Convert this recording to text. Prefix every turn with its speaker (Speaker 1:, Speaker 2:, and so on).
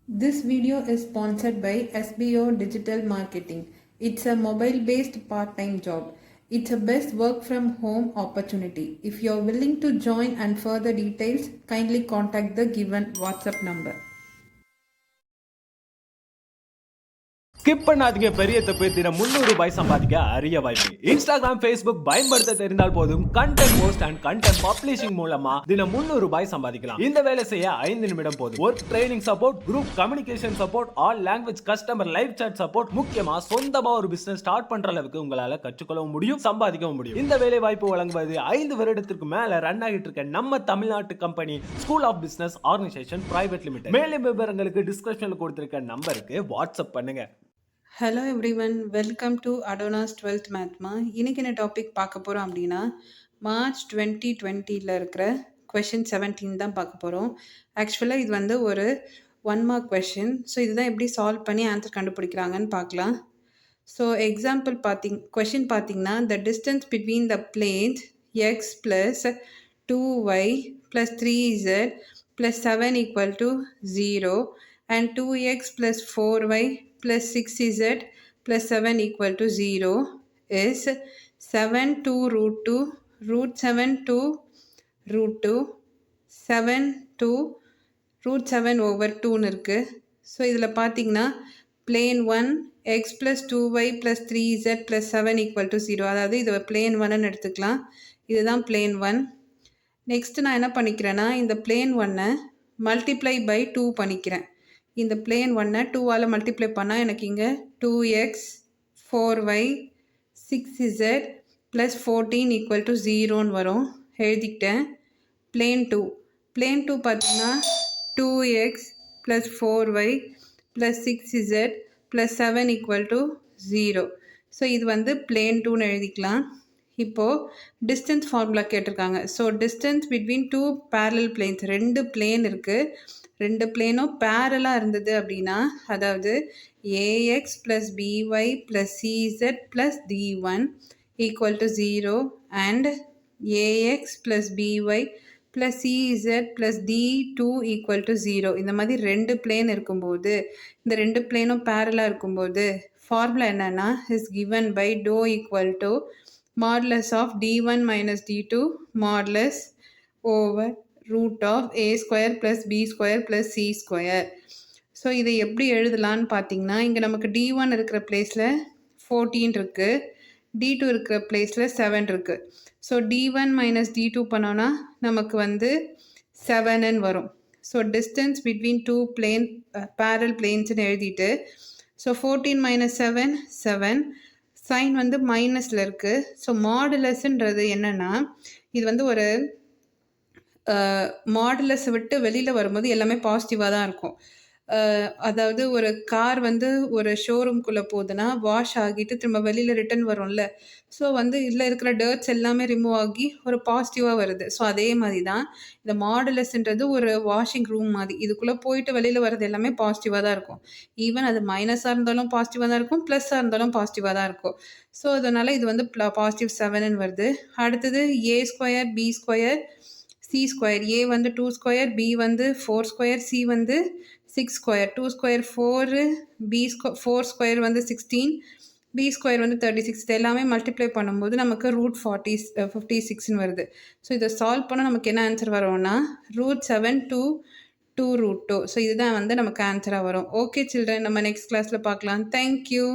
Speaker 1: This video is sponsored by SBO Digital Marketing. It's a mobile based part time job. It's a best work from home opportunity. If you're willing to join and further details, kindly contact the given WhatsApp number.
Speaker 2: Skip பண்ணாதீங்க. பெரிய தப்பு. தினம் 300 ரூபாய் சம்பாதிக்க அரிய வாய்ப்பு. Instagram, Facebook பயன்படுத்த தெரிந்தால் போதும் content post and content publishing மூலமா தினம் 300 ரூபாய் சம்பாதிக்கலாம். இந்த வேலை செய்ய 5 நிமிடம் போதும். Work training support, group communication support, all language customer live chat support, முக்கியமா சொந்தமா ஒரு பிசினஸ் ஸ்டார்ட் பண்ற அளவுக்கு உங்களால கற்றுக்கொள்ளவும் முடியும், சம்பாதிக்கவும் முடியும். இந்த வேலை வாய்ப்பு வழங்குவது 5 வருடத்திற்கு மேல ரன் ஆகிட்டு இருக்க நம்ம தமிழ்நாட்டு company school of business organisation private limited. மேலும் விவரங்களுக்கு டிஸ்கிரிப்ஷன்ல கொடுத்திருக்க நம்பருக்கு வாட்ஸ்அப் பண்ணுங்க.
Speaker 1: ஹலோ எவ்ரிவன், வெல்கம் டு அடோனாஸ் 12th மேத்மா. இன்றைக்கி என்ன டாபிக் பார்க்க போகிறோம் அப்படின்னா மார்ச் 2020 இருக்கிற கொஷின் 17 தான் பார்க்க போகிறோம். ஆக்சுவலாக இது வந்து ஒரு 1 மார்க் கொஷின். ஸோ இதுதான் எப்படி சால்வ் பண்ணி ஆன்சர் கண்டுபிடிக்கிறாங்கன்னு பார்க்கலாம். ஸோ எக்ஸாம்பிள் கொஷின் பார்த்தீங்கன்னா the distance between the planes X plus 2y plus 3z plus 7 equal to 0 and 2x plus 4y plus 6z plus 7 equal to 0 is 7 to root 2, root 7 to root 2, 7 to root 7 over 2ன்னு இருக்குது. So இதில் பார்த்தீங்கன்னா plane 1 x plus 2y plus 3z plus 7 equal to 0, அதாவது இது plane 1ன்னு எடுத்துக்கலாம். இதுதான் plane 1. Next நான் என்ன பண்ணிக்கிறேன்னா இந்த plane 1-ஐ மல்டிப்ளை பை 2 பண்ணிக்கிறேன். இந்த பிளேன் 1-ஐ 2ஆல் மல்டிப்ளை பண்ணால் எனக்கு இங்கே 2x 4y 6z plus 14 equal to 0ன்னு வரும். எழுதிக்கிட்டேன். பிளேன் 2 பார்த்தீங்கன்னா 2x plus 4y plus 6z plus 7 equal to 0. So இது வந்து பிளேன் 2ன்னு எழுதிக்கலாம். இப்போது டிஸ்டன்ஸ் ஃபார்முலா கேட்டிருக்காங்க. So distance between 2 parallel planes, 2 plane இருக்குது, 2 பிளேனும் பேரலாக இருந்தது அப்படின்னா, அதாவது ஏஎக்ஸ் ப்ளஸ் பிஒய் ப்ளஸ் சிஇசட் plus d one equal to 0 and a x plus b y plus சிஇசட் ப்ளஸ் டி2 ஈக்குவல் டு 0. இந்த மாதிரி 2 பிளேன் இருக்கும்போது, இந்த 2 பிளேனும் பேரலாக இருக்கும்போது ஃபார்முலா என்னென்னா is given by do equal to modulus of d1 minus d2 modulus over root of a square plus b square plus c square. So இதை எப்படி எழுதலான்னு பார்த்தீங்கன்னா, இங்கே நமக்கு d1 இருக்கிற பிளேஸில் 14 இருக்குது, d2 இருக்கிற பிளேஸில் 7 இருக்குது. ஸோ d1 மைனஸ் d2 பண்ணோன்னா நமக்கு வந்து 7ன்னு வரும். So distance between 2 plane parallel பிளேன்ஸ்ன்னு எழுதிட்டு, ஸோ 14 மைனஸ் 7 7, சைன் வந்து மைனஸில் இருக்குது. ஸோ மாடுலஸ்ன்றது என்னென்னா, இது வந்து ஒரு மாடுலஸை விட்டு வெளியில் வரும்போது எல்லாமே பாசிட்டிவாக தான் இருக்கும். அதாவது ஒரு கார் வந்து ஒரு ஷோரூம்குள்ளே போகுதுன்னா வாஷ் ஆகிட்டு திரும்ப வெளியில் ரிட்டன் வரும்ல. ஸோ வந்து இதில் இருக்கிற டர்ட்ஸ் எல்லாமே ரிமூவ் ஆகி ஒரு பாசிட்டிவாக வருது. ஸோ அதே மாதிரி தான் இந்த மாடுலஸ்ன்றது ஒரு வாஷிங் ரூம் மாதிரி. இதுக்குள்ளே போயிட்டு வெளியில் வர்றது எல்லாமே பாசிட்டிவாக தான் இருக்கும். ஈவன் அது மைனஸாக இருந்தாலும் பாசிட்டிவாக தான் இருக்கும், ப்ளஸ்ஸாக இருந்தாலும் பாசிட்டிவாக தான் இருக்கும். ஸோ அதனால் இது வந்து பாசிட்டிவ் 7ன்னு வருது. அடுத்தது A square B square C square. A வந்து 2 ஸ்கொயர், பி வந்து 4 ஸ்கொயர், சி வந்து 6 ஸ்கொயர். 2 ஸ்கொயர் 4, பி 4 ஸ்கொயர் வந்து 16, பி ஸ்கொயர் வந்து 36. இது எல்லாமே மல்டிப்ளை பண்ணும்போது நமக்கு ரூட் 56ன்னு வருது. ஸோ இதை சால்வ் பண்ணால் நமக்கு என்ன ஆன்சர் வரும்னா √7 to 2√2. ஸோ இதுதான் வந்து நமக்கு ஆன்சராக வரும். ஓகே சில்ட்ரன், நம்ம நெக்ஸ்ட் கிளாஸில் பார்க்கலாம். தேங்க்யூ.